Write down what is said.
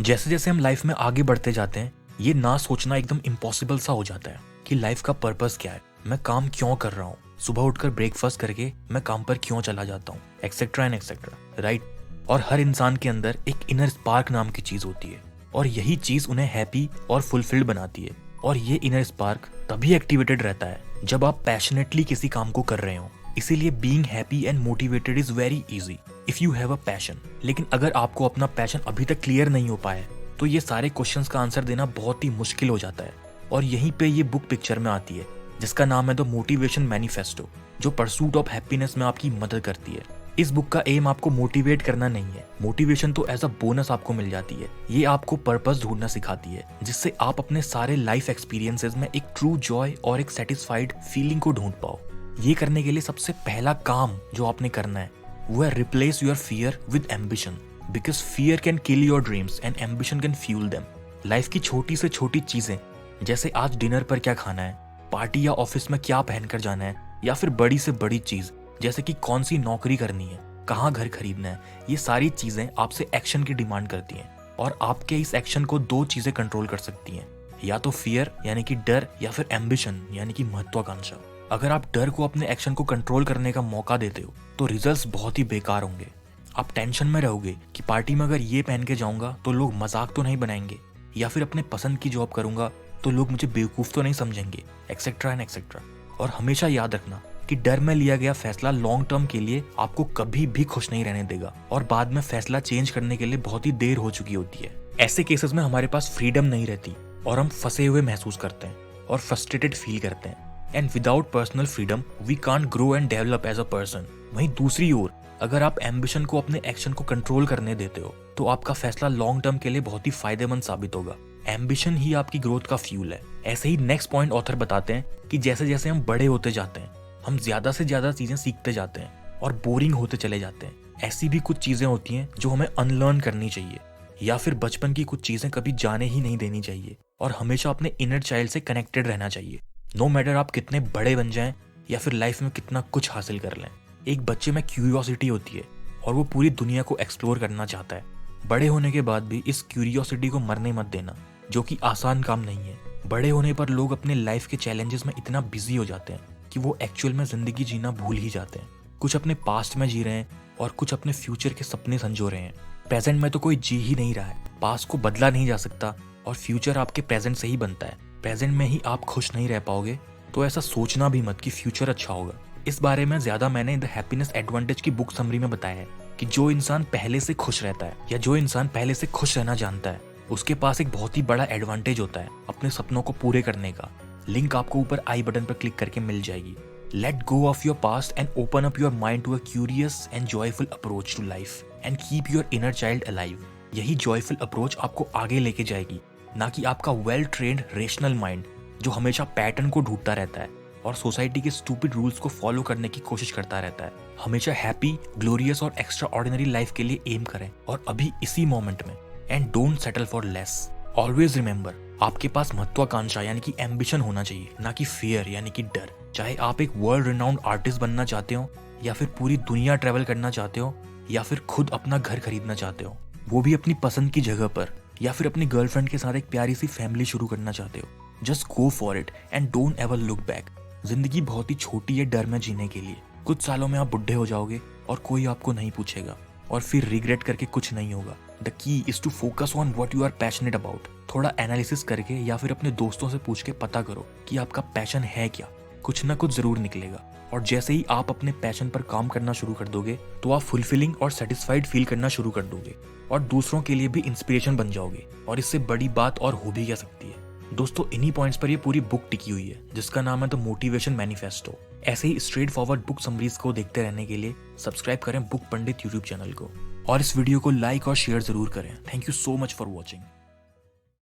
जैसे जैसे हम लाइफ में आगे बढ़ते जाते हैं, ये ना सोचना एकदम इम्पॉसिबल सा हो जाता है कि लाइफ का पर्पस क्या है, मैं काम क्यों कर रहा हूँ, सुबह उठकर ब्रेकफास्ट करके मैं काम पर क्यों चला जाता हूँ, एक्सेट्रा एंड एक्सेट्रा, राइट। और हर इंसान के अंदर एक इनर स्पार्क नाम की चीज होती है और यही चीज उन्हें हैप्पी और फुलफिल्ड बनाती है। और ये इनर स्पार्क तभी एक्टिवेटेड रहता है जब आप पैशनेटली किसी काम को कर रहे हो। इसीलिए being happy and motivated is very easy if you have a passion. लेकिन अगर आपको अपना पैशन अभी तक क्लियर नहीं हो पाया तो ये सारे क्वेश्चंस का आंसर देना बहुत ही मुश्किल हो जाता है। और यहीं पे ये बुक पिक्चर में आती है जिसका नाम है द मोटिवेशन मैनिफेस्टो, जो परसूट ऑफ हैप्पीनेस में आपकी मदद करती है। इस बुक का एम आपको मोटिवेट करना नहीं है, मोटिवेशन तो एज अ बोनस आपको मिल जाती है। ये आपको पर्पस ढूंढना सिखाती है जिससे आप अपने सारे लाइफ एक्सपीरियंसेस में एक ट्रू जॉय और एक सेटिस्फाइड फीलिंग को ढूंढ पाओ। ये करने के लिए सबसे पहला काम जो आपने करना है वो है replace your fear with ambition, because fear can kill your dreams and ambition can fuel them. Life की छोटी से छोटी चीजें, जैसे आज डिनर पर क्या खाना है, पार्टी या ऑफिस में क्या पहनकर जाना है, या फिर बड़ी से बड़ी चीज जैसे कि कौन सी नौकरी करनी है, कहाँ घर खरीदना है, ये सारी चीजें आपसे एक्शन की डिमांड करती हैं। और आपके इस एक्शन को दो चीजें कंट्रोल कर सकती हैं, या तो फियर यानी कि डर, या फिर एम्बिशन यानी कि महत्वाकांक्षा। अगर आप डर को अपने एक्शन को कंट्रोल करने का मौका देते हो तो रिजल्ट्स बहुत ही बेकार होंगे। आप टेंशन में रहोगे कि पार्टी में अगर ये पहन के जाऊंगा तो लोग मजाक तो नहीं बनाएंगे, या फिर अपने पसंद की जॉब करूंगा तो लोग मुझे बेवकूफ तो नहीं समझेंगे, एक्सेट्रा एंड एक्सेट्रा। और हमेशा याद रखना कि डर में लिया गया फैसला लॉन्ग टर्म के लिए आपको कभी भी खुश नहीं रहने देगा और बाद में फैसला चेंज करने के लिए बहुत ही देर हो चुकी होती है। ऐसे केसेस में हमारे पास फ्रीडम नहीं रहती और हम फंसे हुए महसूस करते हैं और फ्रस्ट्रेटेड फील करते हैं। And without personal freedom we can't grow and develop as a person. वहीं दूसरी ओर अगर आप एम्बिशन को अपने एक्शन को कंट्रोल करने देते हो तो आपका फैसला लॉन्ग टर्म के लिए बहुत ही फायदेमंद साबित होगा। एम्बिशन ही आपकी ग्रोथ का फ्यूल है। ऐसे ही नेक्स्ट पॉइंट ऑथर बताते हैं कि जैसे जैसे हम बड़े होते जाते हैं हम ज्यादा से ज्यादा चीजें सीखते जाते हैं और बोरिंग होते चले जाते हैं। ऐसी भी कुछ चीजें होती हैं जो हमें अनलर्न करनी चाहिए, या फिर बचपन की कुछ चीजें कभी जाने ही नहीं देनी चाहिए और हमेशा अपने इनर चाइल्ड से कनेक्टेड रहना चाहिए। नो मैटर आप कितने बड़े बन जाएं या फिर लाइफ में कितना कुछ हासिल कर लें, एक बच्चे में क्यूरियोसिटी होती है और वो पूरी दुनिया को एक्सप्लोर करना चाहता है। बड़े होने के बाद भी इस क्यूरियोसिटी को मरने मत देना, जो कि आसान काम नहीं है। बड़े होने पर लोग अपने लाइफ के चैलेंजेस में इतना बिजी हो जाते हैं कि वो एक्चुअल में जिंदगी जीना भूल ही जाते हैं। कुछ अपने पास्ट में जी रहे हैं और कुछ अपने फ्यूचर के सपने संजो रहे हैं। प्रेजेंट में तो कोई जी ही नहीं रहा है। पास्ट को बदला नहीं जा सकता और फ्यूचर आपके प्रेजेंट से ही बनता है। प्रेजेंट में ही आप खुश नहीं रह पाओगे तो ऐसा सोचना भी मत कि फ्यूचर अच्छा होगा। इस बारे में ज्यादा मैंने द हैप्पीनेस एडवांटेज की बुक समरी में बताया है कि जो इंसान पहले से खुश रहता है या जो इंसान पहले से खुश रहना जानता है उसके पास एक बहुत ही बड़ा एडवांटेज होता है अपने सपनों को पूरे करने का। लिंक आपको ऊपर आई बटन पर क्लिक करके मिल जाएगी। Let go of your past and open up your mind to a curious and joyful approach to life and keep your inner child alive. यही जॉयफुल अप्रोच आपको आगे लेके जाएगी, ना कि आपका वेल ट्रेन्ड रेशनल माइंड जो हमेशा पैटर्न को ढूंढता रहता है और सोसाइटी के स्टूपिड रूल्स को फॉलो करने की कोशिश करता रहता है। हमेशा हैप्पी, ग्लोरियस और एक्स्ट्रा ऑर्डिनरी लाइफ के लिए एम करें और अभी इसी मोमेंट में, and don't settle for less. Always remember, आपके पास महत्वाकांक्षा यानी कि एम्बिशन होना चाहिए, ना कि फियर यानी कि डर। चाहे आप एक वर्ल्ड रिनाउंड आर्टिस्ट बनना चाहते हो, या फिर पूरी दुनिया ट्रेवल करना चाहते हो, या फिर खुद अपना घर खरीदना चाहते हो, वो भी अपनी पसंद की जगह पर, या फिर अपनी गर्लफ्रेंड के साथ एक प्यारी सी फैमिली शुरू करना चाहते हो, just go for it and don't ever look back. जिंदगी बहुत ही छोटी है डर में जीने के लिए। कुछ सालों में आप बुढ़े हो जाओगे और कोई आपको नहीं पूछेगा और फिर रिग्रेट करके कुछ नहीं होगा। The key is to focus on what you are passionate about. थोड़ा एनालिसिस करके या फिर अपने दोस्तों से पूछ के पता करो कि आपका पैशन है क्या। कुछ ना कुछ जरूर निकलेगा। और जैसे ही आप अपने पैशन पर काम करना शुरू कर दोगे तो आप फुलफिलिंग और सेटिस्फाइड फील करना शुरू कर दोगे और दूसरों के लिए भी इंस्पिरेशन बन जाओगे। और इससे बड़ी बात और हो भी क्या सकती है। दोस्तों, इन्हीं पॉइंट्स पर ये पूरी बुक टिकी हुई है जिसका नाम है द मोटिवेशन मैनिफेस्टो। ऐसे ही स्ट्रेट फॉरवर्ड बुक समरीज को देखते रहने के लिए सब्सक्राइब करें बुक पंडित यूट्यूब चैनल को और इस वीडियो को लाइक और शेयर जरूर करें। Thank you so much for watching.